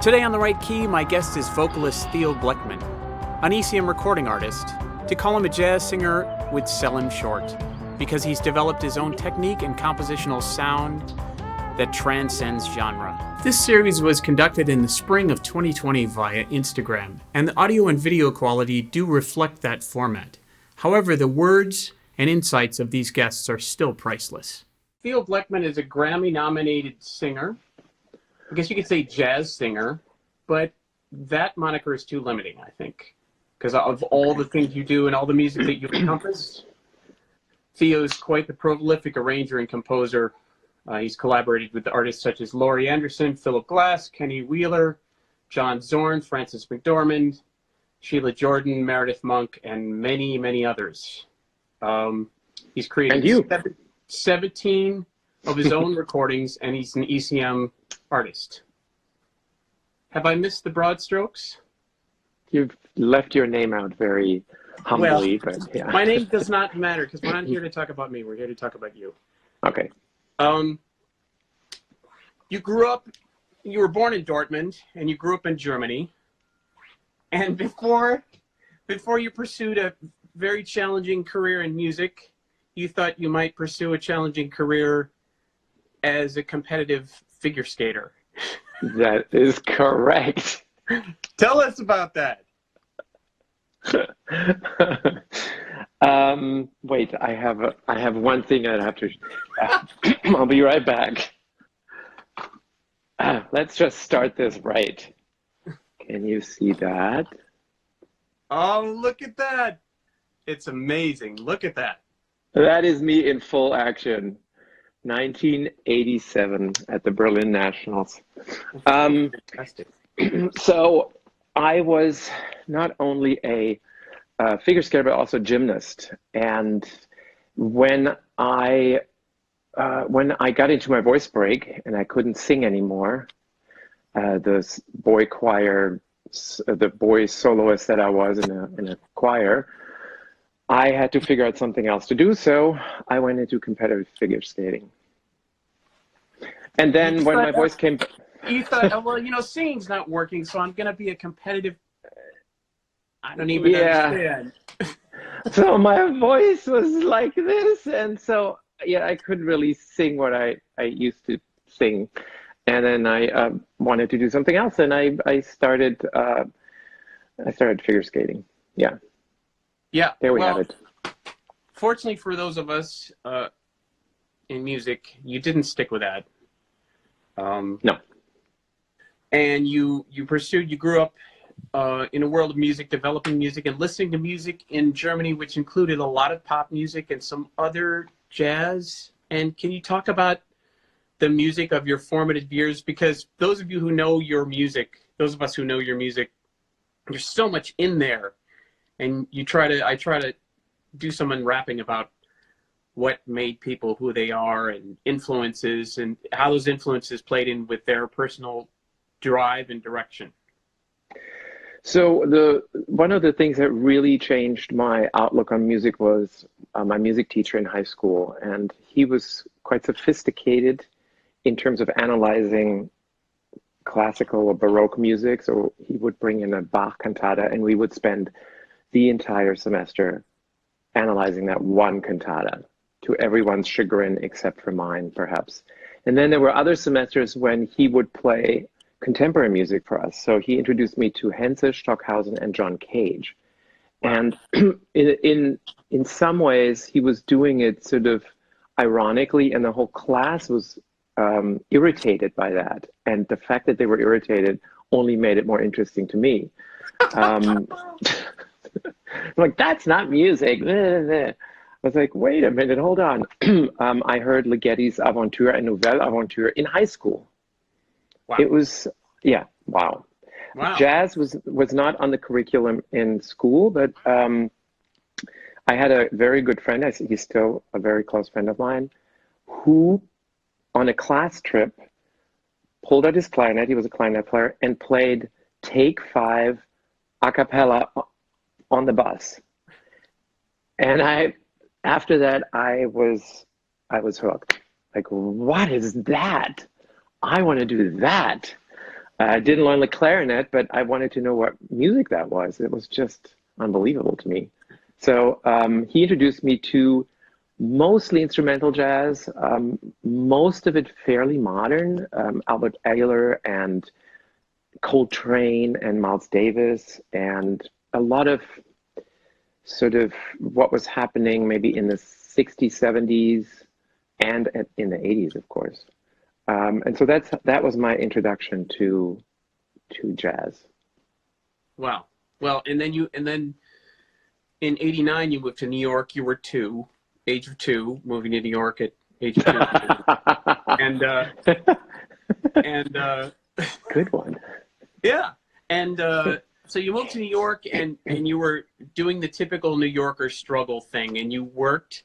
Today on The Right Key, my guest is vocalist Theo Bleckmann, an ECM recording artist. To call him a jazz singer would sell him short, because he's developed his own technique and compositional sound that transcends genre. This series was conducted in the spring of 2020 via Instagram, and the audio and video quality do reflect that format. However, the words and insights of these guests are still priceless. Theo Bleckmann is a Grammy-nominated singer. I guess you could say jazz singer, but that moniker is too limiting, I think, because of all the things you do and all the music that you encompass. Theo is quite the prolific arranger and composer. He's collaborated with artists such as Laurie Anderson, Philip Glass, Kenny Wheeler, John Zorn, Francis McDormand, Sheila Jordan, Meredith Monk, and many, many others. He's created 17 of his own recordings, and he's an ECM artist. Have I missed the broad strokes? You've left your name out very humbly, well, but yeah. My name does not matter, because we're not here to talk about me. We're here to talk about you. Okay. You were born in Dortmund, and you grew up in Germany. And before you pursued a very challenging career in music, you thought you might pursue a challenging career as a competitive figure skater. That is correct. Tell us about that. Wait, I have one thing I'd have to. I'll be right back. Let's just start this right. Can you see that? Oh, look at that. It's amazing. Look at that. That is me in full action. 1987 at the Berlin Nationals. Fantastic. So I was not only a figure skater, but also gymnast. And when I got into my voice break and I couldn't sing anymore, the boy choir, the boy soloist that I was in a choir, I had to figure out something else to do. So I went into competitive figure skating. And then when my voice came... You thought, well, singing's not working, so I'm going to be a competitive... I don't even understand. So my voice was like this, and so I couldn't really sing what I used to sing, and then I wanted to do something else, and I started figure skating. Yeah. There we have it. Fortunately for those of us in music, you didn't stick with that. No. And you grew up in a world of music, developing music and listening to music in Germany, which included a lot of pop music and some other jazz. And can you talk about the music of your formative years? Because those of you who know your music, those of us who know your music, there's so much in there. And I try to do some unwrapping about what made people who they are and influences and how those influences played in with their personal drive and direction. So one of the things that really changed my outlook on music was my music teacher in high school, and he was quite sophisticated in terms of analyzing classical or Baroque music. So he would bring in a Bach cantata, and we would spend the entire semester analyzing that one cantata, to everyone's chagrin except for mine, perhaps. And then there were other semesters when he would play contemporary music for us. So he introduced me to Henze, Stockhausen, and John Cage. And in some ways, he was doing it sort of ironically, and the whole class was irritated by that. And the fact that they were irritated only made it more interesting to me. Like, that's not music. I was like, wait a minute, hold on. I heard Ligeti's Aventure and Nouvelle Aventure in high school. Wow. It was, wow. Jazz was not on the curriculum in school, but I had a very good friend, he's still a very close friend of mine, who on a class trip pulled out his clarinet, he was a clarinet player, and played Take 5 a cappella on the bus. And after that, I was hooked. Like, what is that? I want to do that. I didn't learn the clarinet, but I wanted to know what music that was. It was just unbelievable to me. So he introduced me to mostly instrumental jazz, most of it fairly modern, Albert Ayler and Coltrane and Miles Davis, and a lot of sort of what was happening maybe in the 60s, 70s, and in the 80s, of course. And so that was my introduction to jazz. Wow. Well, and then in '89 you moved to New York. You were age of two, moving to New York at age of 2, and good one. Yeah, and so you moved to New York, and you were doing the typical New Yorker struggle thing, and you worked,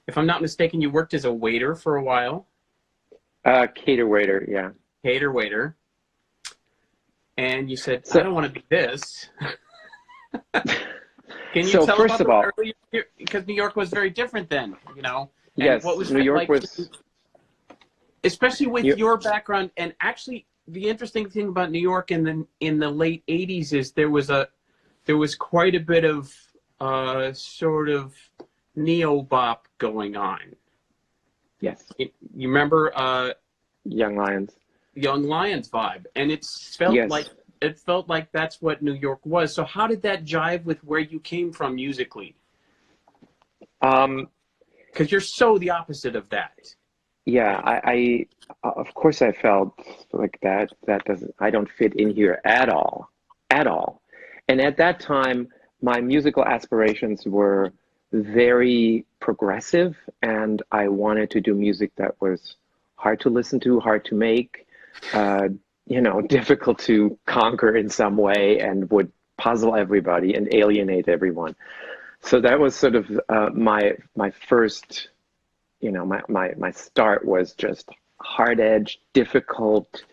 if I'm not mistaken, you worked as a waiter for a while. Cater waiter, yeah. Cater waiter. And you said, I don't want to be this. Can you tell first about of all, early, because New York was very different then, you know? And yes, what was New York like, was... Especially with your background, and actually the interesting thing about New York in the late 80s is there was quite a bit of sort of neo-bop going on. Yes. You remember Young Lions vibe, and it felt like that's what New York was. So how did that jive with where you came from musically? Because you're so the opposite of that. Yeah, I of course I felt like that I don't fit in here at all. And at that time, my musical aspirations were very progressive, and I wanted to do music that was hard to listen to, hard to make, difficult to conquer in some way, and would puzzle everybody and alienate everyone. So that was sort of my first, my start was just hard-edged, difficult,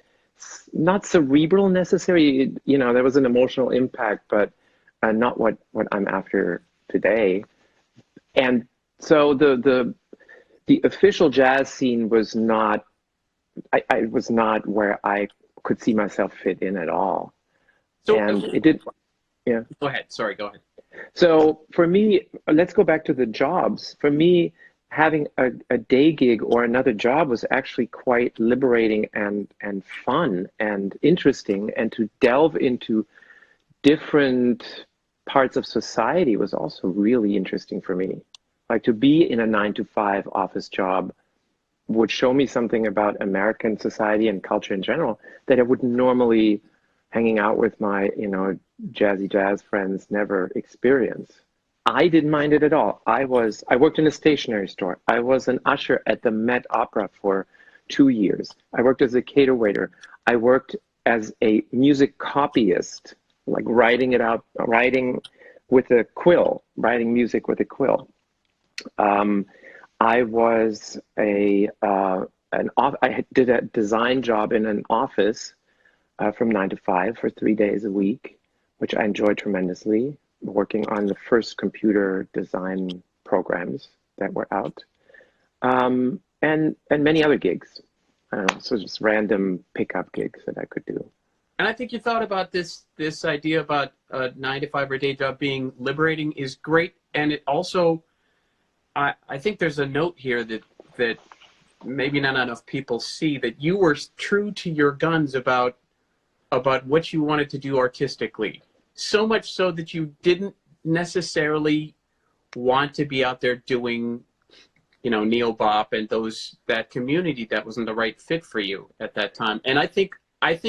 not cerebral necessarily. There was an emotional impact, but not what I'm after today. And so the official jazz scene was not, I was not where I could see myself fit in at all. So, and it did, yeah. Go ahead. Sorry, go ahead. So for me, let's go back to the jobs. For me, having a day gig or another job was actually quite liberating and fun and interesting, and to delve into different parts of society was also really interesting for me. Like, to be in a 9-to-5 office job would show me something about American society and culture in general that I would normally, hanging out with my, jazzy jazz friends, never experience. I didn't mind it at all. I worked in a stationery store. I was an usher at the Met Opera for 2 years. I worked as a cater waiter. I worked as a music copyist, like writing with a quill, writing music with a quill. I was I did a design job in an office from 9 to 5 for 3 days a week, which I enjoyed tremendously, working on the first computer design programs that were out, and many other gigs. I don't know, so just random pickup gigs that I could do. And I think you thought about this idea about a 9-to-5 or a day job being liberating is great, and it also, I think there's a note here that maybe not enough people see, that you were true to your guns about what you wanted to do artistically. So much so that you didn't necessarily want to be out there doing, neo-bop and that community that wasn't the right fit for you at that time. And I think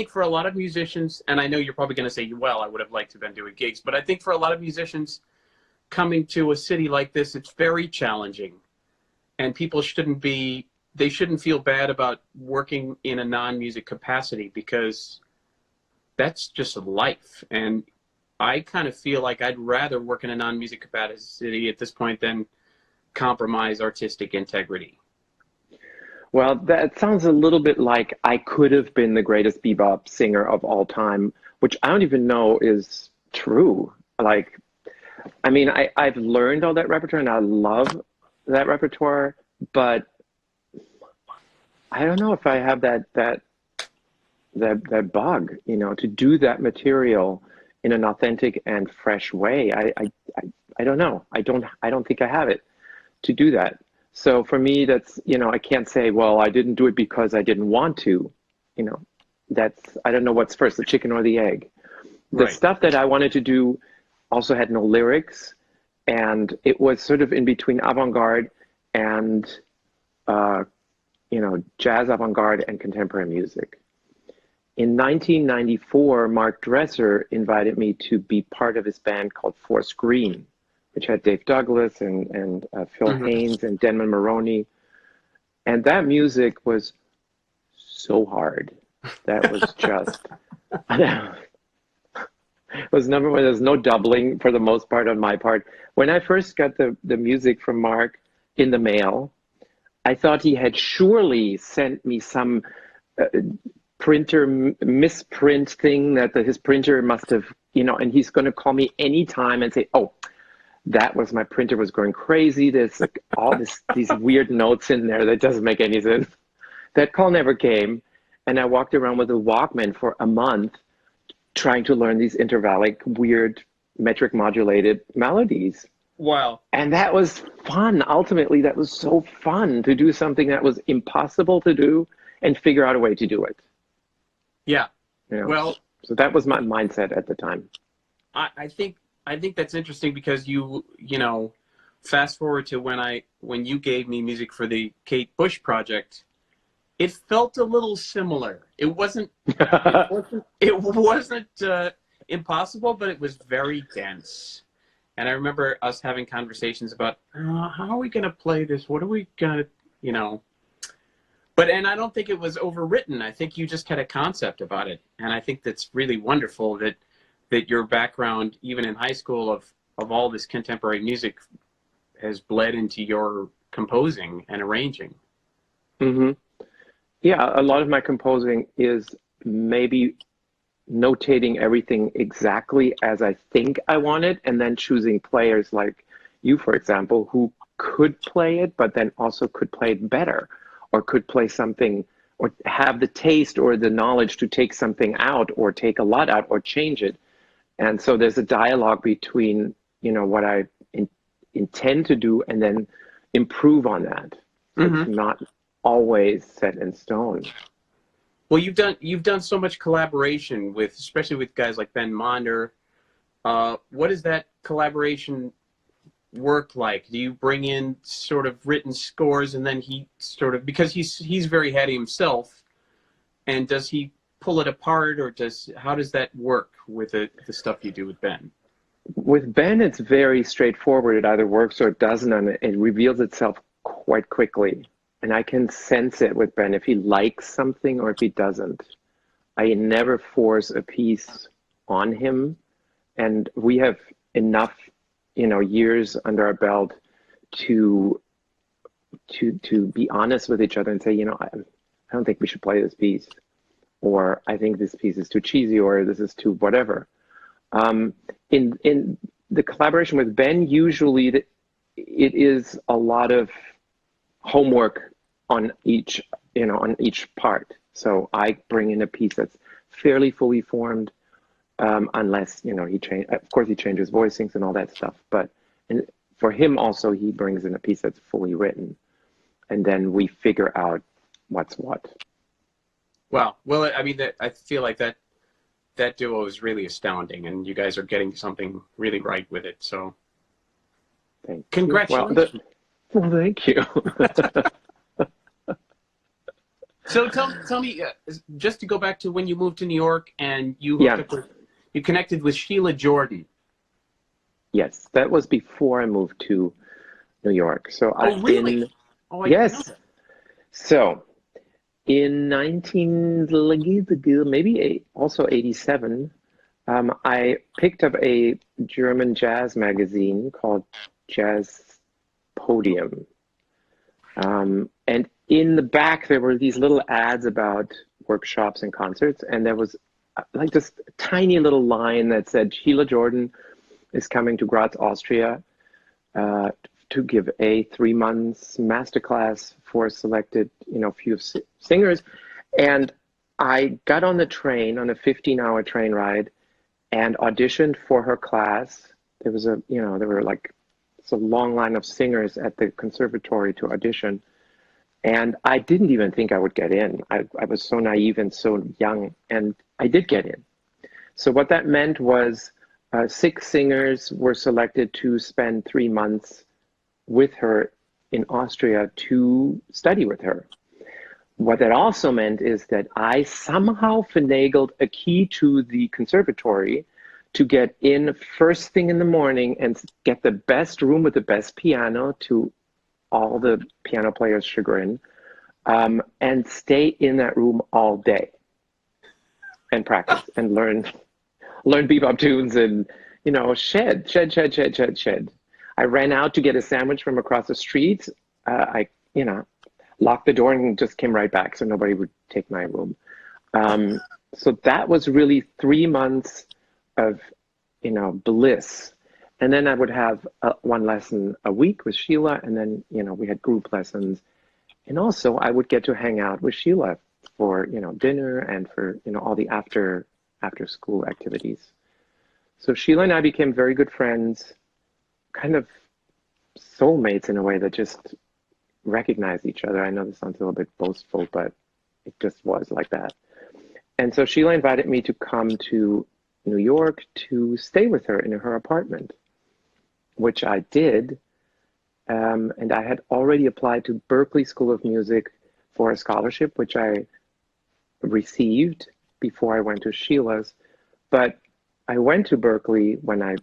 for a lot of musicians, and I know you're probably going to say, well, I would have liked to have been doing gigs, but I think for a lot of musicians coming to a city like this, it's very challenging. And people shouldn't feel bad about working in a non-music capacity, because that's just life. And I kind of feel like I'd rather work in a non-music capacity at this point than compromise artistic integrity. Well, that sounds a little bit like I could have been the greatest bebop singer of all time, which I don't even know is true. Like, I mean, I've learned all that repertoire and I love that repertoire, but I don't know if I have that that bug, to do that material in an authentic and fresh way. I don't know. I don't think I have it to do that. So for me, that's, I can't say, well, I didn't do it because I didn't want to. I don't know what's first, the chicken or the egg. The Right. stuff that I wanted to do also had no lyrics, and it was sort of in between avant-garde and jazz avant-garde and contemporary music. In 1994, Mark Dresser invited me to be part of his band called Force Green, which had Dave Douglas and Phil Haynes and Denman Maroney. And that music was so hard. That was just, it was number one. There's no doubling for the most part on my part. When I first got the music from Mark in the mail, I thought he had surely sent me some printer misprint thing that his printer must have, and he's going to call me anytime and say, oh, that was my printer was going crazy. There's like these weird notes in there that doesn't make any sense. That call never came. And I walked around with a Walkman for a month trying to learn these intervallic, weird, metric modulated melodies. Wow. And that was fun. Ultimately, that was so fun to do something that was impossible to do and figure out a way to do it. Yeah. Well, so that was my mindset at the time. I think that's interesting because fast forward to when you gave me music for the Kate Bush project, it felt a little similar. It wasn't impossible, but it was very dense. And I remember us having conversations about how are we going to play this? What are we going to, and I don't think it was overwritten. I think you just had a concept about it. And I think that's really wonderful that your background, even in high school, of all this contemporary music has bled into your composing and arranging. Mm-hmm. Yeah, a lot of my composing is maybe notating everything exactly as I think I want it, and then choosing players like you, for example, who could play it, but then also could play it better, or could play something, or have the taste or the knowledge to take something out, or take a lot out, or change it. And so there's a dialogue between, what I intend to do and then improve on that. So it's not always set in stone. Well, you've done so much collaboration especially with guys like Ben Monder. What does that collaboration work like? Do you bring in sort of written scores and then he sort of, because he's very heady himself, and does he pull it apart, or how does that work with the stuff you do with Ben? With Ben, it's very straightforward. It either works or it doesn't, and it reveals itself quite quickly. And I can sense it with Ben if he likes something or if he doesn't. I never force a piece on him, and we have enough, years under our belt to be honest with each other and say, I don't think we should play this piece, or I think this piece is too cheesy, or this is too whatever. In the collaboration with Ben, usually it is a lot of homework on each part. So I bring in a piece that's fairly fully formed, unless he changes voicings and all that stuff. But for him also, he brings in a piece that's fully written, and then we figure out what's what. Wow. Well, I mean, I feel like that duo is really astounding, and you guys are getting something really right with it. So, congratulations. Well, thank you. So tell me, just to go back to when you moved to New York and you connected with Sheila Jordan. Yes, that was before I moved to New York. So really? Yes. So in also 87, I picked up a German jazz magazine called Jazz Podium. And in the back, there were these little ads about workshops and concerts. And there was like this tiny little line that said, Sheila Jordan is coming to Graz, Austria, to give a 3 months masterclass for selected, few singers. And I got on the train on a 15-hour train ride and auditioned for her class. There was there were like it's a long line of singers at the conservatory to audition. And I didn't even think I would get in. I was so naive and so young, and I did get in. So what that meant was 6 singers were selected to spend 3 months with her in Austria to study with her. What that also meant is that I somehow finagled a key to the conservatory to get in first thing in the morning and get the best room with the best piano, to all the piano players' chagrin, and stay in that room all day and practice and learn bebop tunes and, shed. I ran out to get a sandwich from across the street. I locked the door and just came right back so nobody would take my room. So that was really 3 months of, bliss. And then I would have 1 lesson a week with Sheila, and then, we had group lessons. And also I would get to hang out with Sheila for, dinner and for, all the after school activities. So Sheila and I became very good friends, kind of soulmates in a way that just recognize each other. I know this sounds a little bit boastful, but it just was like that. And so Sheila invited me to come to New York to stay with her in her apartment, which I did. And I had already applied to Berklee School of Music for a scholarship, which I received before I went to Sheila's. But I went to Berklee when I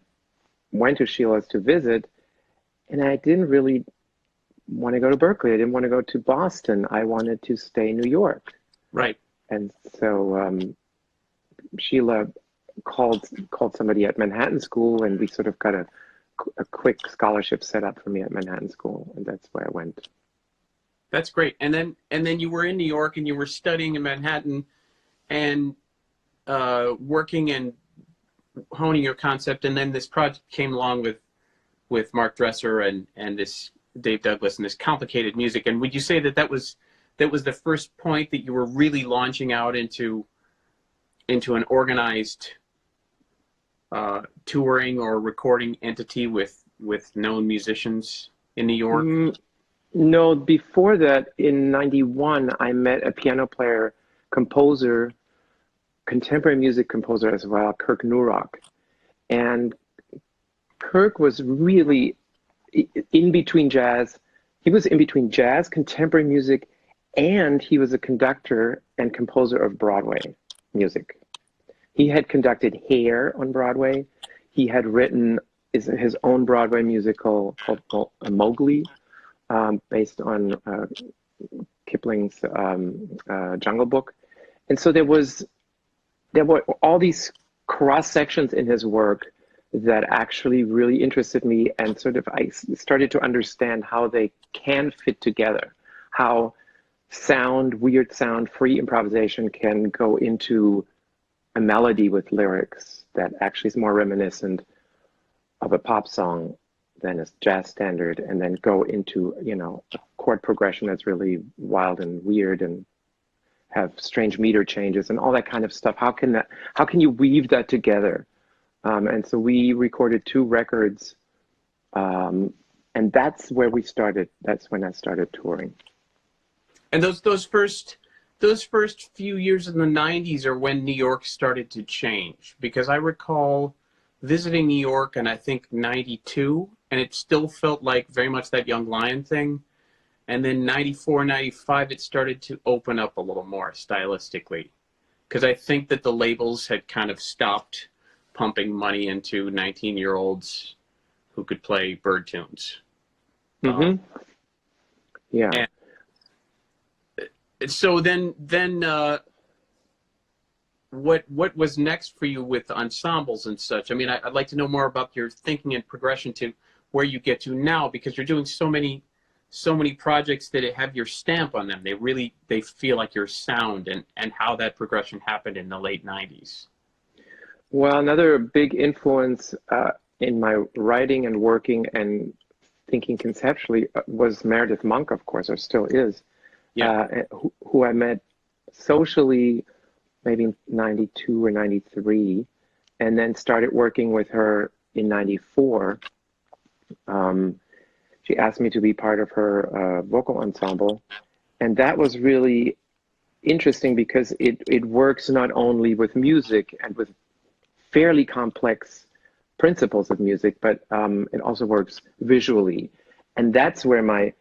went to Sheila's to visit, and I didn't really want to go to Berklee. I didn't want to go to Boston. I wanted to stay in New York. Right. And so Sheila called somebody at Manhattan School, and we sort of got a quick scholarship set up for me at Manhattan School, and that's where I went. That's great. And then you were in New York and you were studying in Manhattan and working and honing your concept, and then this project came along with Mark Dresser and this Dave Douglas and this complicated music. And would you say that was the first point that you were really launching out into an organized touring or recording entity with known musicians in New York? No, before that, in '91, I met a piano player, composer, contemporary music composer as well, Kirk Nurok. And Kirk was really in between jazz. He was in between jazz, contemporary music, and he was a conductor and composer of Broadway music. He had conducted Hair on Broadway. He had written his own Broadway musical called Mowgli, based on Kipling's Jungle Book. And so there were all these cross sections in his work that actually really interested me, and sort of I started to understand how they can fit together, how weird sound, free improvisation can go into a melody with lyrics that actually is more reminiscent of a pop song than a jazz standard, and then go into, a chord progression that's really wild and weird and have strange meter changes and all that kind of stuff. How can you weave that together? And so we recorded 2 records, and that's where we started. That's when I started touring. And those first few years in the '90s are when New York started to change, because I recall visiting New York and I think '92, and it still felt like very much that Young Lion thing. And then '94, '95, it started to open up a little more stylistically, because I think that the labels had kind of stopped pumping money into 19-year-olds who could play bird tunes. Mm-hmm. Yeah. And so then what was next for you with ensembles and such? I mean, I'd like to know more about your thinking and progression to where you get to now, because you're doing so many projects that have your stamp on them. They feel like your sound, and how that progression happened in the late '90s. Well, another big influence in my writing and working and thinking conceptually was Meredith Monk, of course, or still is, Yeah. who I met socially maybe 92 or 93, and then started working with her in 94. She asked me to be part of her vocal ensemble. And that was really interesting because it works not only with music and with fairly complex principles of music, but it also works visually. And that's where my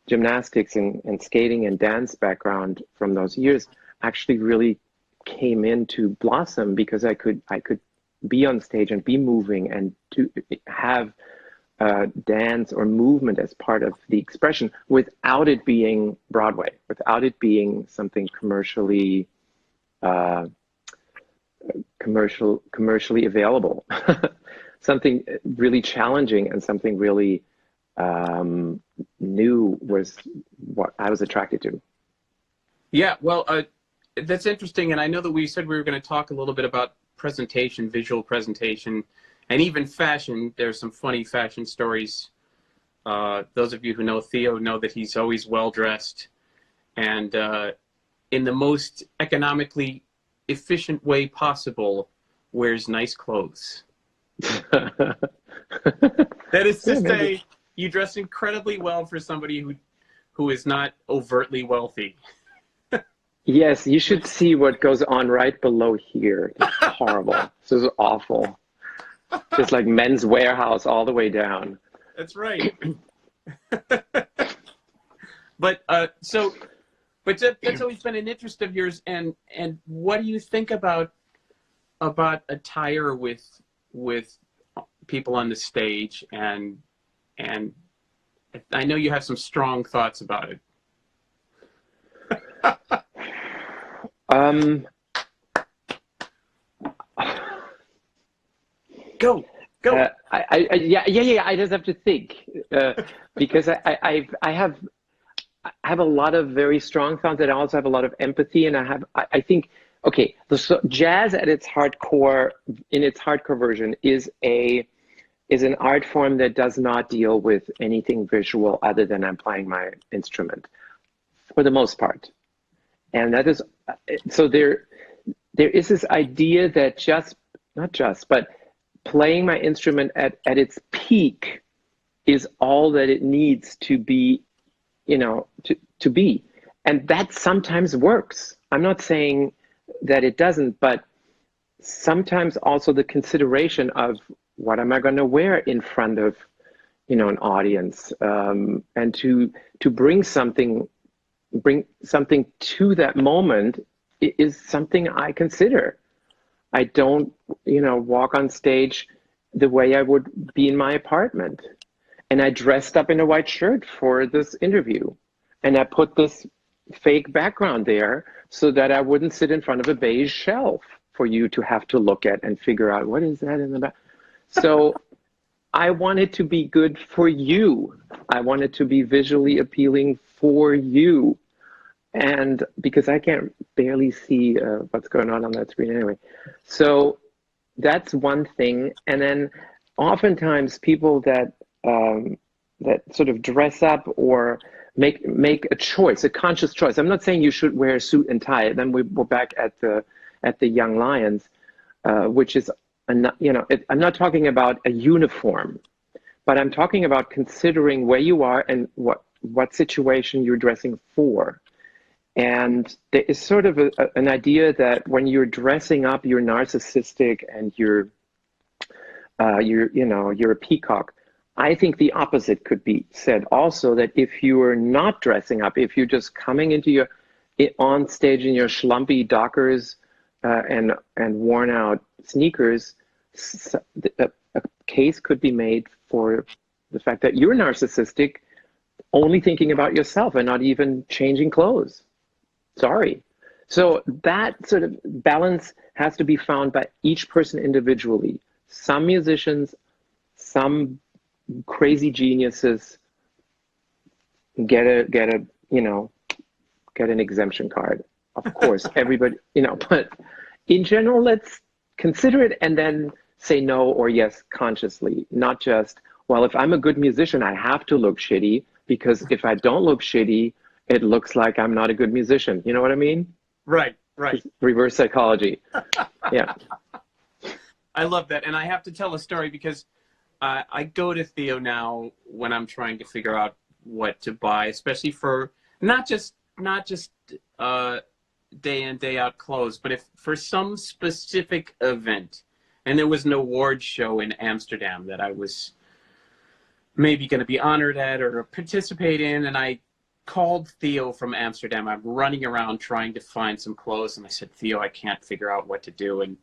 gymnastics and skating and dance background from those years actually really came in to blossom, because I could be on stage and be moving and to have dance or movement as part of the expression without it being Broadway, without it being something commercially available. Something really challenging and something really new was what I was attracted to. Yeah, well, that's interesting. And I know that we said we were going to talk a little bit about presentation, visual presentation, and even fashion. There's some funny fashion stories. Those of you who know Theo know that he's always well-dressed and in the most economically efficient way possible, wears nice clothes. That is to say, you dress incredibly well for somebody who is not overtly wealthy. Yes, you should see what goes on right below here. It's horrible. This is awful. Just like Men's Warehouse all the way down. That's right. But that's always been an interest of yours. And what do you think about attire with people on the stage? And I know you have some strong thoughts about it. Go. I just have to think because I have a lot of very strong thoughts, and I also have a lot of empathy, and I think, okay, so jazz at its hardcore, in its hardcore version, is an art form that does not deal with anything visual other than I'm playing my instrument for the most part. And that is, so there is this idea that but playing my instrument at its peak is all that it needs to be, to be. And that sometimes works. I'm not saying that it doesn't, but sometimes also the consideration of what am I going to wear in front of, an audience, and to bring something to that moment is something I consider. I don't, walk on stage the way I would be in my apartment. And I dressed up in a white shirt for this interview. And I put this fake background there so that I wouldn't sit in front of a beige shelf for you to have to look at and figure out what is that in the back. So I wanted to be good for you. I wanted to be visually appealing for you. And because I can't barely see what's going on that screen anyway. So that's one thing. And then oftentimes people that sort of dress up or make a choice, a conscious choice. I'm not saying you should wear a suit and tie. Then we're back at the Young Lions, which is, I'm not talking about a uniform, but I'm talking about considering where you are and what situation you're dressing for. And there is sort of an idea that when you're dressing up, you're narcissistic and you're a peacock. I think the opposite could be said also, that if you are not dressing up, if you're just coming into on stage in your schlumpy Dockers and worn out sneakers, a case could be made for the fact that you're narcissistic, only thinking about yourself and not even changing clothes. Sorry. So that sort of balance has to be found by each person individually. Some musicians, some crazy geniuses get an exemption card. Of course, everybody, but in general, let's consider it and then say no or yes consciously, not just, well, if I'm a good musician, I have to look shitty, because if I don't look shitty, it looks like I'm not a good musician. You know what I mean? Right. Right. Reverse psychology. Yeah. I love that. And I have to tell a story because I go to Theo now when I'm trying to figure out what to buy, especially for not just day in, day out clothes, but if for some specific event. And there was an award show in Amsterdam that I was maybe going to be honored at or participate in, and I called Theo from Amsterdam. I'm running around trying to find some clothes, and I said, Theo, I can't figure out what to do. And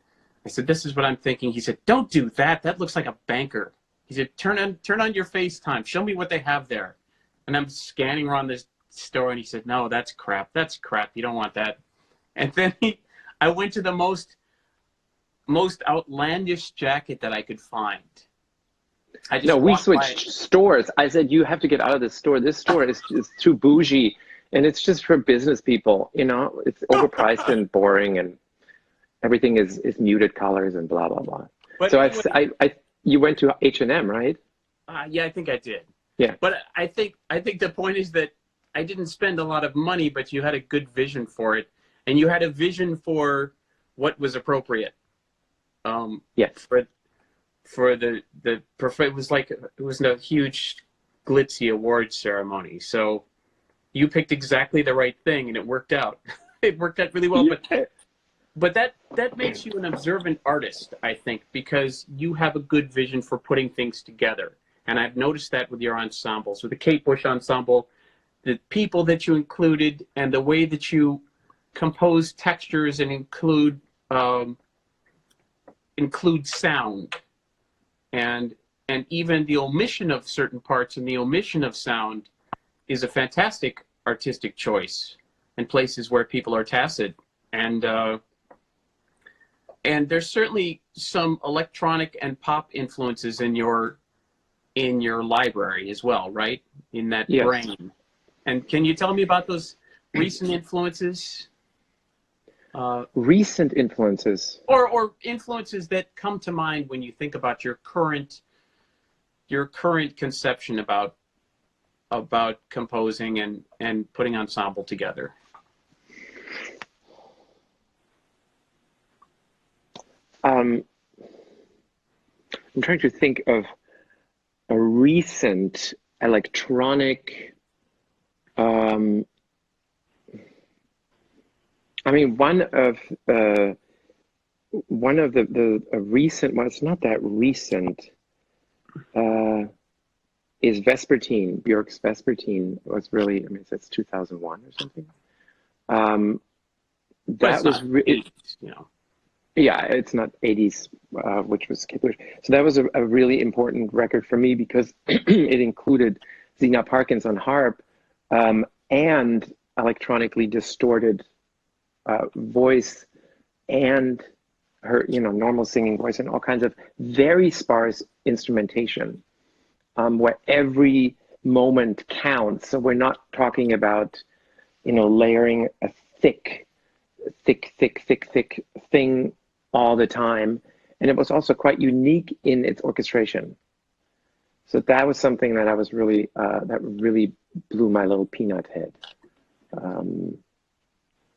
I said, this is what I'm thinking. He said, don't do that. That looks like a banker. He said, turn on your FaceTime. Show me what they have there. And I'm scanning around this store, and he said, no, that's crap. That's crap. You don't want that. And then I went to the most outlandish jacket that I could find. No, we switched stores. I said, you have to get out of this store. This store is too bougie, and it's just for business people. You know, it's overpriced and boring, and everything is muted colors and blah, blah, blah. But so you went to H&M, right? Yeah, I think I did. Yeah. But I think the point is that I didn't spend a lot of money, but you had a good vision for it, and you had a vision for what was appropriate. Yes. For the it was a huge glitzy award ceremony. So you picked exactly the right thing, and it worked out. It worked out really well. Yeah. But that makes you an observant artist, I think, because you have a good vision for putting things together. And I've noticed that with your ensembles, with the Kate Bush ensemble, the people that you included, and the way that you compose textures and include sound. And even the omission of certain parts and the omission of sound is a fantastic artistic choice in places where people are tacit. And there's certainly some electronic and pop influences in your library as well, right? In that yes. brain. And can you tell me about those recent influences? Recent influences, or influences that come to mind when you think about your current conception about composing and putting ensemble together. I'm trying to think of a recent electronic. I mean, one of the recent ones, not that recent, is Vespertine. Björk's Vespertine was really, I mean, it's 2001 or something. That was really, you know. Yeah, it's not 80s, which was Kate Bush. So that was a really important record for me because it included Zina Parkins on harp and electronically distorted voice and her, normal singing voice and all kinds of very sparse instrumentation where every moment counts. So we're not talking about, layering a thick thing all the time. And it was also quite unique in its orchestration. So that was something that I was really, that really blew my little peanut head.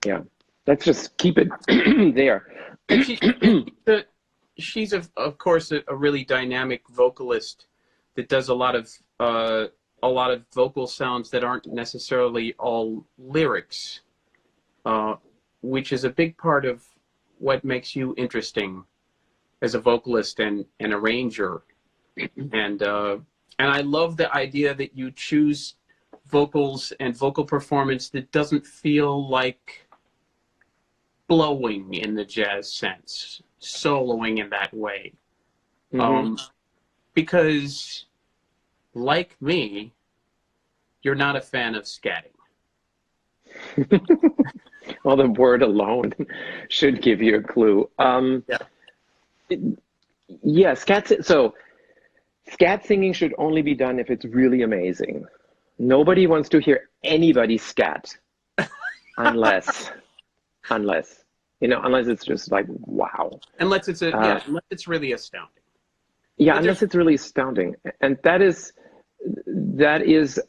Yeah, let's just keep it there. She's of course a really dynamic vocalist that does a lot of vocal sounds that aren't necessarily all lyrics, which is a big part of what makes you interesting as a vocalist and an arranger. And I love the idea that you choose vocals and vocal performance that doesn't feel like blowing in the jazz sense, soloing in that way. Mm-hmm. Because, like me, you're not a fan of scatting. Well, the word alone should give you a clue. Yeah, scat singing should only be done if it's really amazing. Nobody wants to hear anybody scat unless it's just like, wow. Unless it's really astounding. Yeah, unless it's really astounding. And that is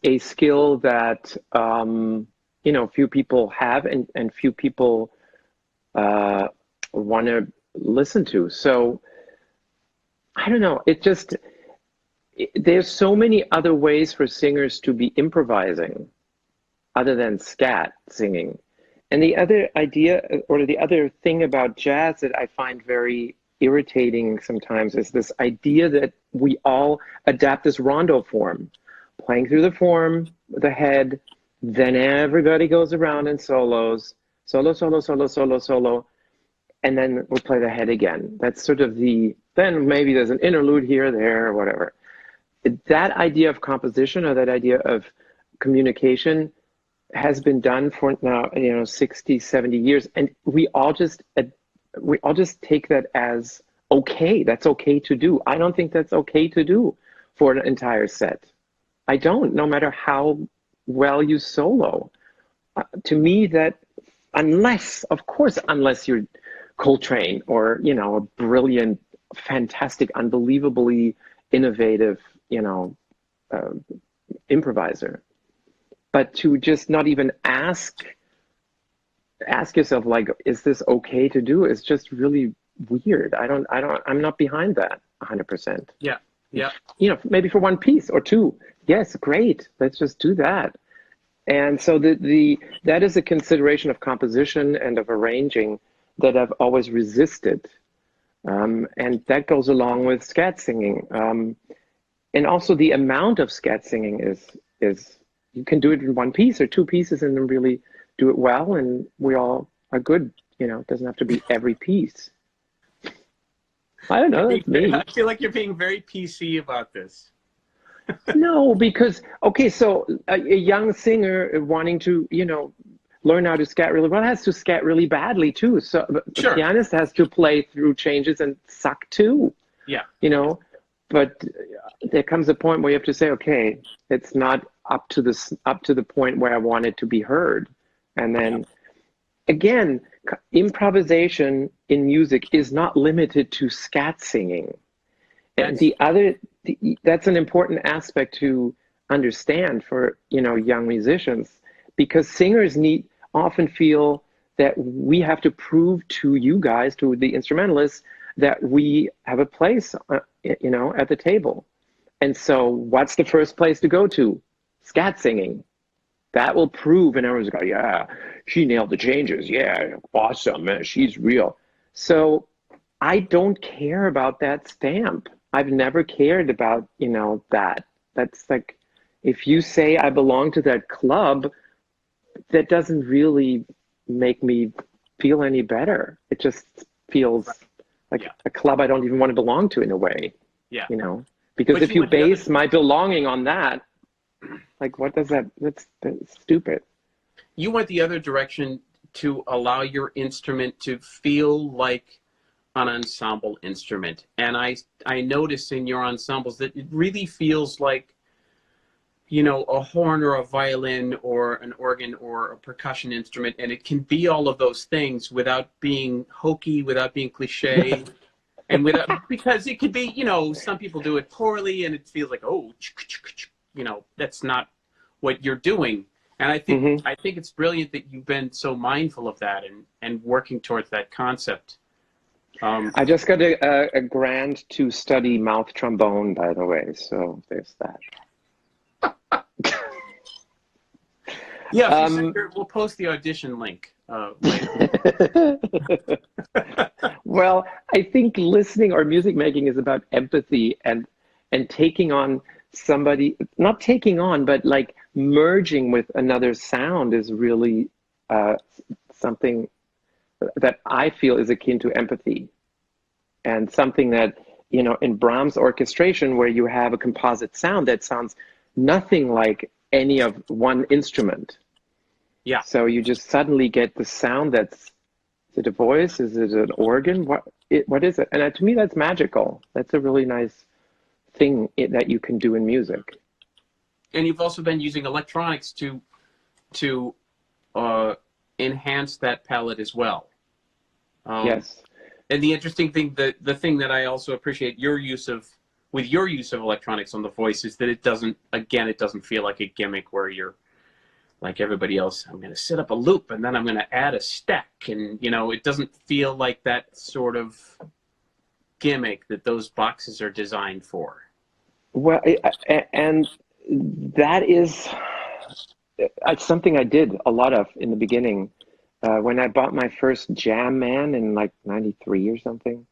a skill that few people have and few people want to listen to. So I don't know. There's so many other ways for singers to be improvising other than scat singing. And the other idea, or the other thing about jazz that I find very irritating sometimes, is this idea that we all adapt this rondo form, playing through the form, the head, then everybody goes around and solos, solo, solo, solo, solo, solo, and then we'll play the head again. That's sort of then maybe there's an interlude here, there, or whatever. That idea of composition, or that idea of communication, has been done for now, 60, 70 years. And we all just take that as okay. That's okay to do. I don't think that's okay to do for an entire set. I don't, no matter how well you solo. To me, that unless you're Coltrane or, a brilliant, fantastic, unbelievably innovative, improviser. But to just not even ask yourself, like, is this okay to do? Is just really weird. I'm not behind that 100%. Yeah. Yeah. Maybe for one piece or two. Yes, great. Let's just do that. And so that is a consideration of composition and of arranging that I've always resisted. And that goes along with scat singing. And also the amount of scat singing is you can do it in one piece or two pieces and then really do it well, and we all are good. It doesn't have to be every piece. I don't know, that's me. I feel like you're being very PC about this. No, because, okay, so a young singer wanting to, learn how to scat really well has to scat really badly too. So Sure. The pianist has to play through changes and suck too. Yeah. But there comes a point where you have to say, okay, it's not up to the point where I want it to be heard. And then again, improvisation in music is not limited to scat singing. And that's an important aspect to understand for, young musicians, because singers often feel that we have to prove to you guys, to the instrumentalists, that we have a place, at the table. And so what's the first place to go to? Scat singing. That will prove, and everyone's go, yeah, she nailed the changes. Yeah, awesome, man, she's real. So I don't care about that stamp. I've never cared about, that. That's like, if you say I belong to that club, that doesn't really make me feel any better. It just feels like a club I don't even want to belong to in a way. Yeah. Because if you base my belonging on that, like, what does that, that's stupid. You went the other direction to allow your instrument to feel like an ensemble instrument. And I notice in your ensembles that it really feels like, a horn or a violin or an organ or a percussion instrument. And it can be all of those things without being hokey, without being cliche. And because it could be, some people do it poorly and it feels like, that's not what you're doing. And I think it's brilliant that you've been so mindful of that and working towards that concept. I just got a grant to study mouth trombone, by the way, so there's that. Yeah, we'll post the audition link later. Well, I think listening or music making is about empathy and taking on somebody, not taking on, but like merging with another sound is really something that I feel is akin to empathy, and something that, in Brahms' orchestration, where you have a composite sound that sounds nothing like any of one instrument. Yeah. So you just suddenly get the sound is it a voice? Is it an organ? What is it? And to me, that's magical. That's a really nice thing that you can do in music. And you've also been using electronics to enhance that palette as well. Yes. And the interesting thing, the thing that I also appreciate with your use of electronics on the voice is that it doesn't feel like a gimmick where you're like everybody else, I'm going to set up a loop and then I'm going to add a stack. And, you know, it doesn't feel like that sort of gimmick that those boxes are designed for. Well, and that is something I did a lot of in the beginning. When I bought my first Jam Man in like 93 or something,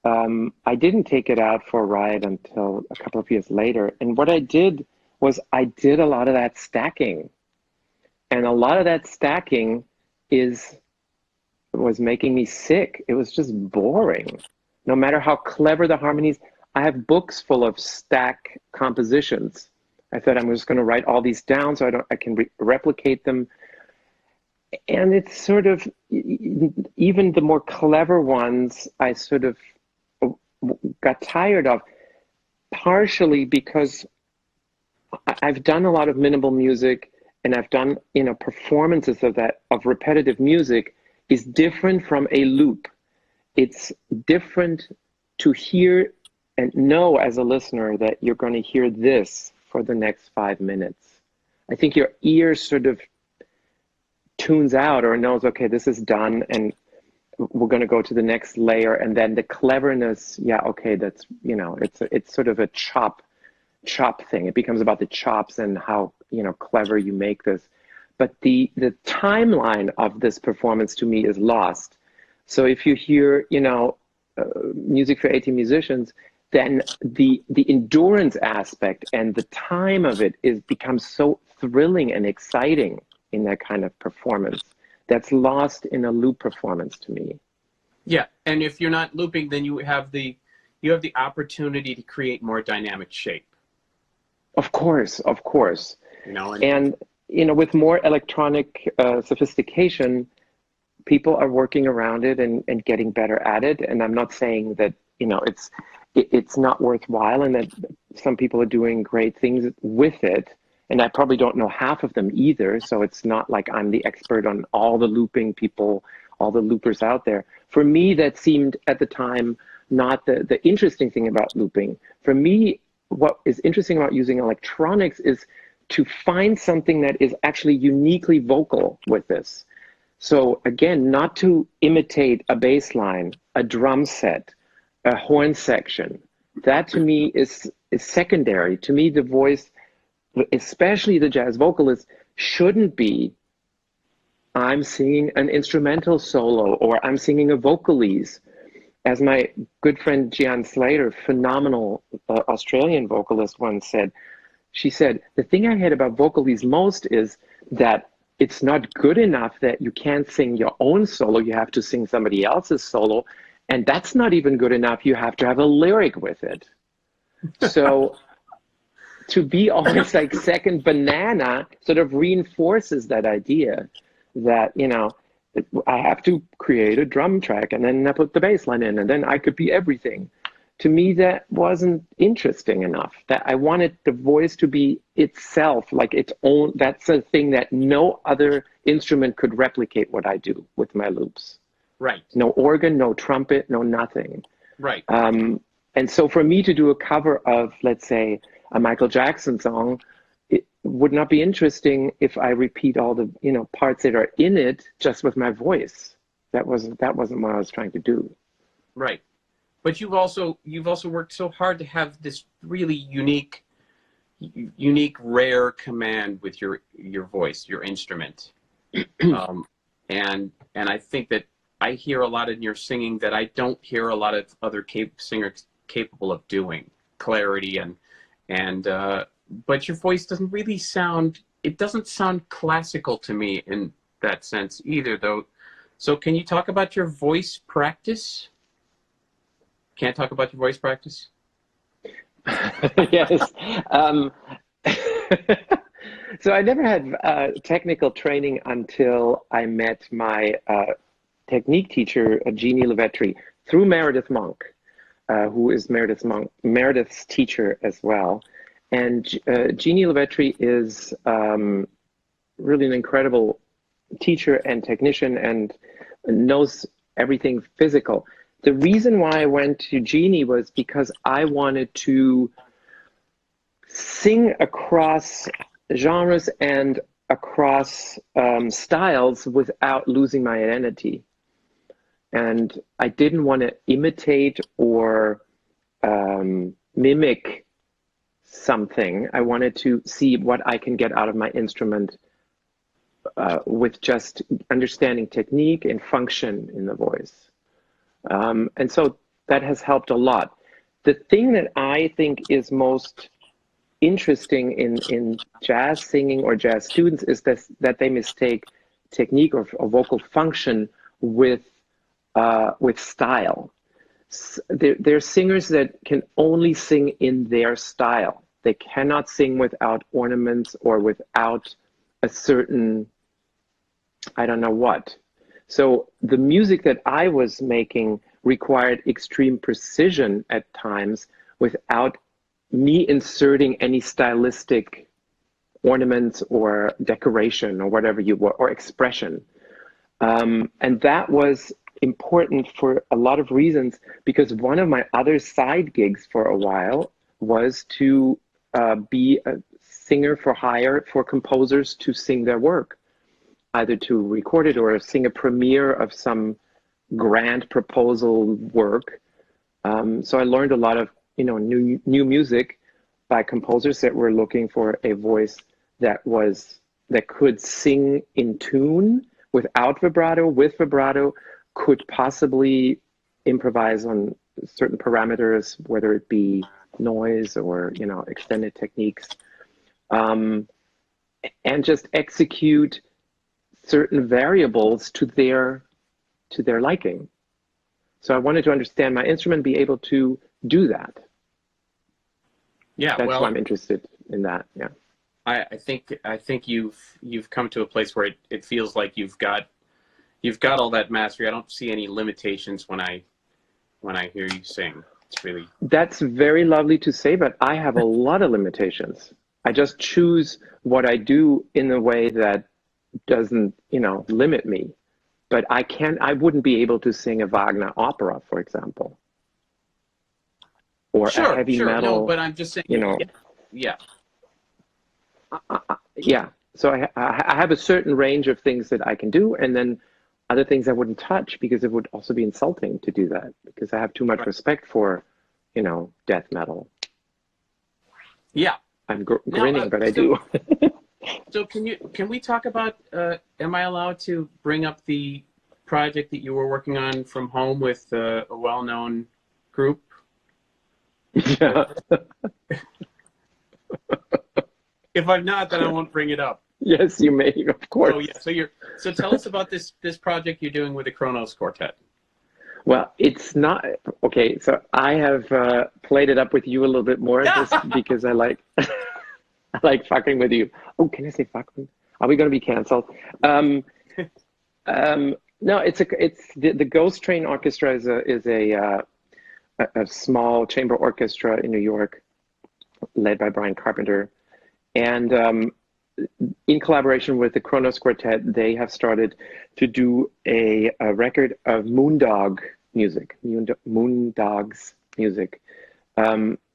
I didn't take it out for a ride until a couple of years later. And what I did was I did a lot of that stacking. And a lot of that stacking was making me sick. It was just boring. No matter how clever the harmonies, I have books full of stack compositions. I thought I'm just going to write all these down so I can replicate them. And it's sort of, even the more clever ones, I sort of got tired of, partially because I've done a lot of minimal music, and I've done, you know, performances of repetitive music is different from a loop. It's different to hear and know as a listener that you're going to hear this for the next 5 minutes. I think your ear sort of tunes out or knows, okay, this is done, and we're going to go to the next layer. And then the cleverness, yeah, okay, that's, you know, it's sort of a chop thing. It becomes about the chops and how, you know, clever you make this. But the timeline of this performance to me is lost. So if you hear, you know, music for 80 musicians, then the endurance aspect and the time of it becomes so thrilling and exciting in that kind of performance that's lost in a loop performance to me. Yeah, and if you're not looping, then you have the opportunity to create more dynamic shape. Of course. You know, and you know, with more electronic sophistication, people are working around it and getting better at it. And I'm not saying that, you know, it's not worthwhile and that some people are doing great things with it. And I probably don't know half of them either. So it's not like I'm the expert on all the looping people, all the loopers out there. For me, that seemed at the time not the interesting thing about looping. For me, what is interesting about using electronics is to find something that is actually uniquely vocal with this. So again, not to imitate a bass line, a drum set, a horn section. That to me is secondary. To me, the voice, especially the jazz vocalist, shouldn't be, I'm singing an instrumental solo or I'm singing a vocalese. As my good friend Gian Slater, phenomenal Australian vocalist, once said, she said, the thing I hate about vocalese most is that it's not good enough that you can't sing your own solo, you have to sing somebody else's solo, and that's not even good enough, you have to have a lyric with it. So to be always like second banana sort of reinforces that idea that, you know, I have to create a drum track and then I put the bass line in and then I could be everything. To me, that wasn't interesting enough. That I wanted the voice to be itself, like its own. That's a thing that no other instrument could replicate what I do with my loops. Right. No organ, no trumpet, no nothing. Right. And so for me to do a cover of, let's say, a Michael Jackson song, it would not be interesting if I repeat all the, you know, parts that are in it just with my voice. That wasn't what I was trying to do. Right. But you've also worked so hard to have this really unique, rare command with your voice, your instrument, and I think that I hear a lot in your singing that I don't hear a lot of other singers capable of doing. Clarity and but your voice doesn't really sound. It doesn't sound classical to me in that sense either, though. So can you talk about your voice practice? Can't talk about your voice practice? Yes. So I never had technical training until I met my technique teacher, Jeannie Levetri, through Meredith Monk, who is Meredith's teacher as well. And Jeannie Levetri is really an incredible teacher and technician and knows everything physical. The reason why I went to Jeannie was because I wanted to sing across genres and across styles without losing my identity. And I didn't want to imitate or mimic something. I wanted to see what I can get out of my instrument with just understanding technique and function in the voice. And so that has helped a lot. The thing that I think is most interesting in jazz singing or jazz students is that they mistake technique or vocal function with style. They're singers that can only sing in their style. They cannot sing without ornaments or without a certain, I don't know what. So the music that I was making required extreme precision at times without me inserting any stylistic ornaments or decoration or whatever you want, or expression. And that was important for a lot of reasons, because one of my other side gigs for a while was to be a singer for hire for composers to sing their work, either to record it or sing a premiere of some grand proposal work. So I learned a lot of new music by composers that were looking for a voice that could sing in tune without vibrato, with vibrato, could possibly improvise on certain parameters, whether it be noise or extended techniques, and just execute certain variables to their liking. So I wanted to understand my instrument, be able to do that. Yeah, that's why I'm interested in that. Yeah, I think you've come to a place where it feels like you've got all that mastery. I don't see any limitations when I hear you sing. It's really, that's very lovely to say, but I have a lot of limitations. I just choose what I do in a way that doesn't limit me. But I wouldn't be able to sing a Wagner opera, for example, or a heavy metal. No, but I'm just saying, yeah. Yeah. So I have a certain range of things that I can do, and then other things I wouldn't touch, because it would also be insulting to do that, because I have too much respect for, death metal. Yeah. I'm grinning, but I do. So can we talk about, am I allowed to bring up the project that you were working on from home with a well-known group? Yeah. If I'm not, then I won't bring it up. Yes, you may, of course. Oh yeah. So tell us about this project you're doing with the Kronos Quartet. Well, it's not okay. So I have played it up with you a little bit more just because I like fucking with you. Oh, can I say fucking? Are we going to be canceled? No, it's the Ghost Train Orchestra is a small chamber orchestra in New York, led by Brian Carpenter, and in collaboration with the Kronos Quartet, they have started to do a record of Moondog's music.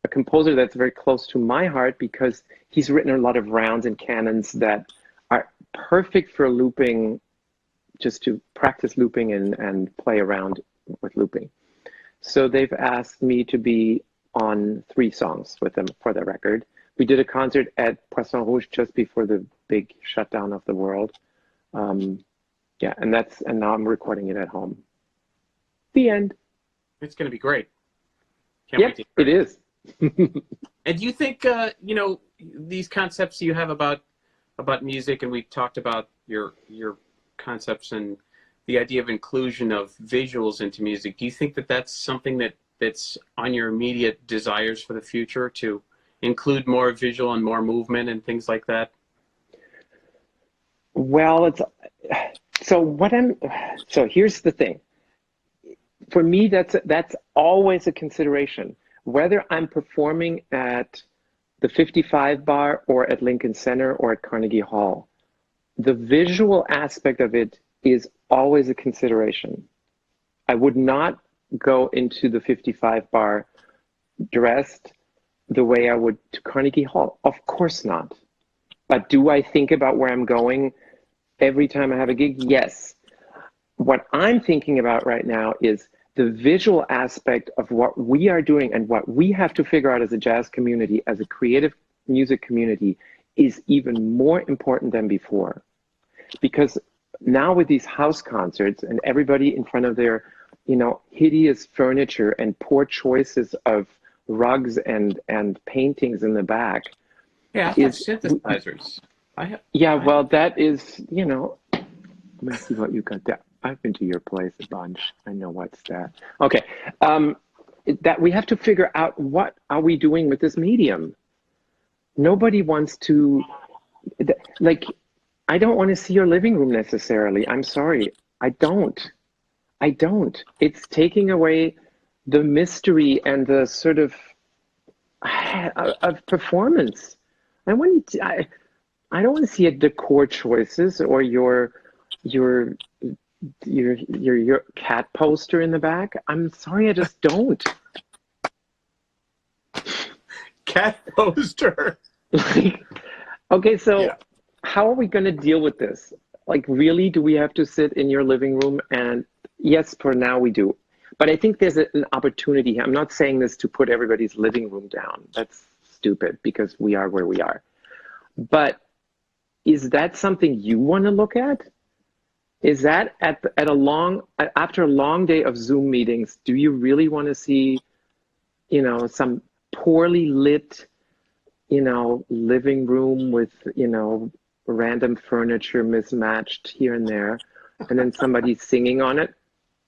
A composer that's very close to my heart, because he's written a lot of rounds and canons that are perfect for looping, just to practice looping and play around with looping. So they've asked me to be on 3 songs with them for their record. We did a concert at Poisson Rouge just before the big shutdown of the world. Yeah, and now I'm recording it at home. The end. It's going to be great. Can't wait to hear it is. And do you think, these concepts you have about music, and we've talked about your concepts and the idea of inclusion of visuals into music, do you think that that's something that's on your immediate desires for the future, to include more visual and more movement and things like that? Well, so here's the thing. For me, that's always a consideration. Whether I'm performing at the 55 Bar or at Lincoln Center or at Carnegie Hall, the visual aspect of it is always a consideration. I would not go into the 55 Bar dressed the way I would to Carnegie Hall. Of course not. But do I think about where I'm going every time I have a gig? Yes. What I'm thinking about right now is the visual aspect of what we are doing and what we have to figure out as a jazz community, as a creative music community, is even more important than before. Because now with these house concerts and everybody in front of their, hideous furniture and poor choices of rugs and paintings in the back. Yeah, I have synthesizers. Well, that is, let me see what you got there. I've been to your place a bunch. I know what's there. Okay, that we have to figure out, what are we doing with this medium? Nobody wants to, I don't want to see your living room necessarily. I'm sorry. I don't. It's taking away the mystery and the sort of performance. I don't want to see the chord choices or your cat poster in the back. I'm sorry, I just don't. Cat poster. Okay, so how are we going to deal with this? Really, do we have to sit in your living room? And yes, for now we do. But I think there's an opportunity here. I'm not saying this to put everybody's living room down. That's stupid, because we are where we are. But is that something you want to look at? Is that after a long day of Zoom meetings, do you really want to see, some poorly lit, living room with, random furniture mismatched here and there, and then somebody singing on it?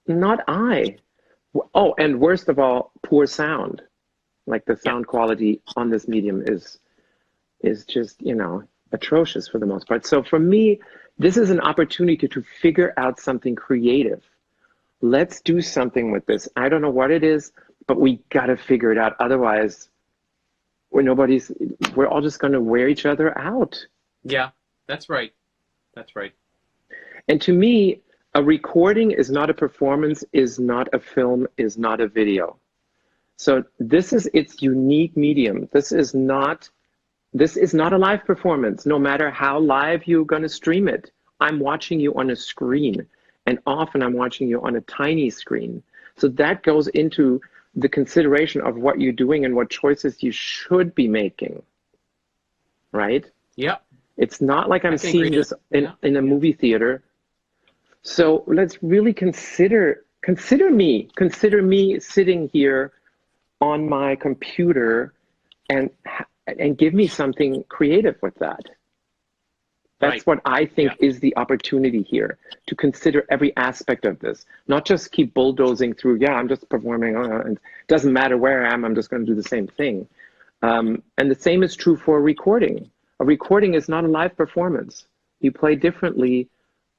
Not I. Oh, and worst of all, poor sound. The sound quality on this medium is just, atrocious for the most part. So for me, this is an opportunity to figure out something creative. Let's do something with this. I don't know what it is, but we got to figure it out. Otherwise, we're all just going to wear each other out. Yeah, that's right. That's right. And to me, a recording is not a performance, is not a film, is not a video. So this is its unique medium. This is not a live performance, no matter how live you're going to stream it. I'm watching you on a screen, and often I'm watching you on a tiny screen. So that goes into the consideration of what you're doing and what choices you should be making, right? Yeah. It's not like I'm seeing this in a movie theater. So let's really consider me sitting here on my computer and give me something creative with that. That's what I think is the opportunity here, to consider every aspect of this, not just keep bulldozing through, I'm just performing, and it doesn't matter where I am, I'm just going to do the same thing. And the same is true for a recording. A recording is not a live performance. You play differently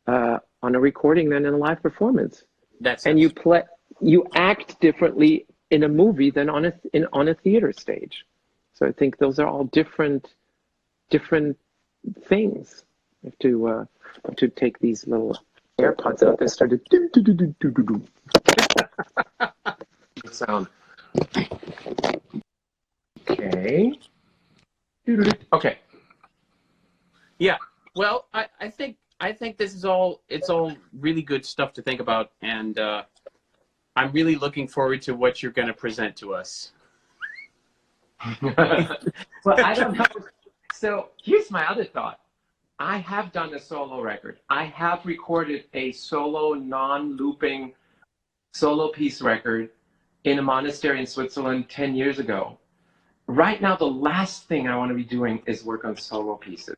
on a recording than in a live performance. And you act differently in a movie than on a theater stage. So I think those are all different things. I have to take these little AirPods out. They started sound. Okay. Okay. Yeah. Well, I think this is all really good stuff to think about, and I'm really looking forward to what you're going to present to us. Well, I don't know. So here's my other thought. I have done a solo record. I have recorded a solo, non-looping solo piece record in a monastery in Switzerland 10 years ago. Right now, the last thing I want to be doing is work on solo pieces.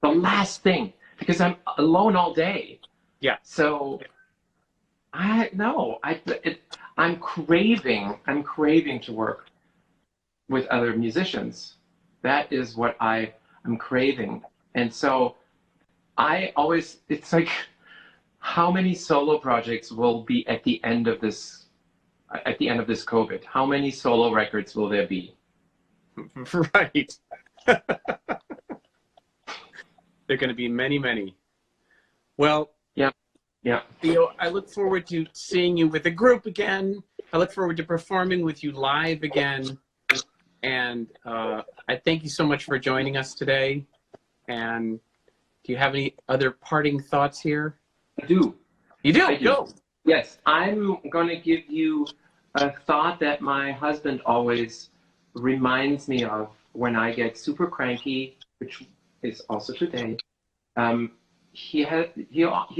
The last thing, because I'm alone all day. Yeah. So I'm craving to work with other musicians. That is what I am craving. And so it's like, how many solo projects will be at the end of this COVID? How many solo records will there be? Right. There are going to be many, many. Well, yeah. Theo, I look forward to seeing you with the group again. I look forward to performing with you live again. And I thank you so much for joining us today. And do you have any other parting thoughts here? I do. You do? I do. Go. Yes, I'm going to give you a thought that my husband always reminds me of when I get super cranky, which is also today. He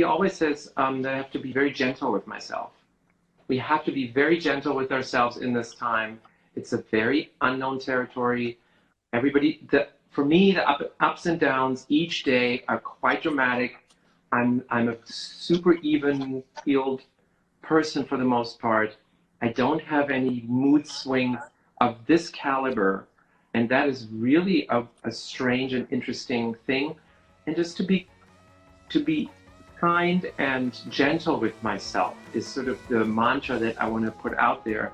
always says that I have to be very gentle with myself. We have to be very gentle with ourselves in this time. It's a very unknown territory. For me, the ups and downs each day are quite dramatic. I'm a super even-keeled person for the most part. I don't have any mood swings of this caliber, and that is really a strange and interesting thing. And just to be kind and gentle with myself is sort of the mantra that I want to put out there,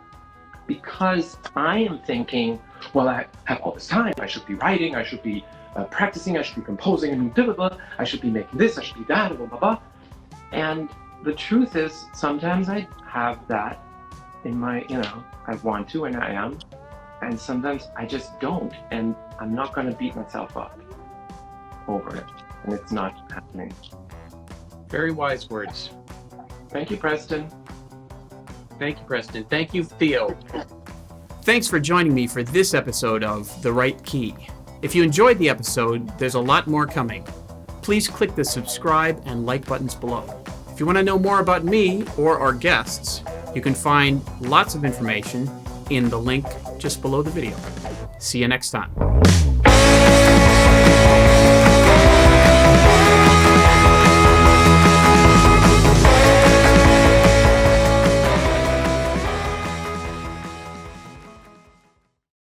because I am thinking, well, I have all this time. I should be writing. I should be practicing. I should be composing. And blah, blah, blah. I should be making this. I should be that. Blah, blah, blah. And the truth is, sometimes I have that in my, I want to, and I am. And sometimes I just don't. And I'm not going to beat myself up over it. And it's not happening. Very wise words. Thank you, Preston. Thank you, Preston. Thank you, Theo. Thanks for joining me for this episode of The Right Key. If you enjoyed the episode, there's a lot more coming. Please click the subscribe and like buttons below. If you want to know more about me or our guests, you can find lots of information in the link just below the video. See you next time.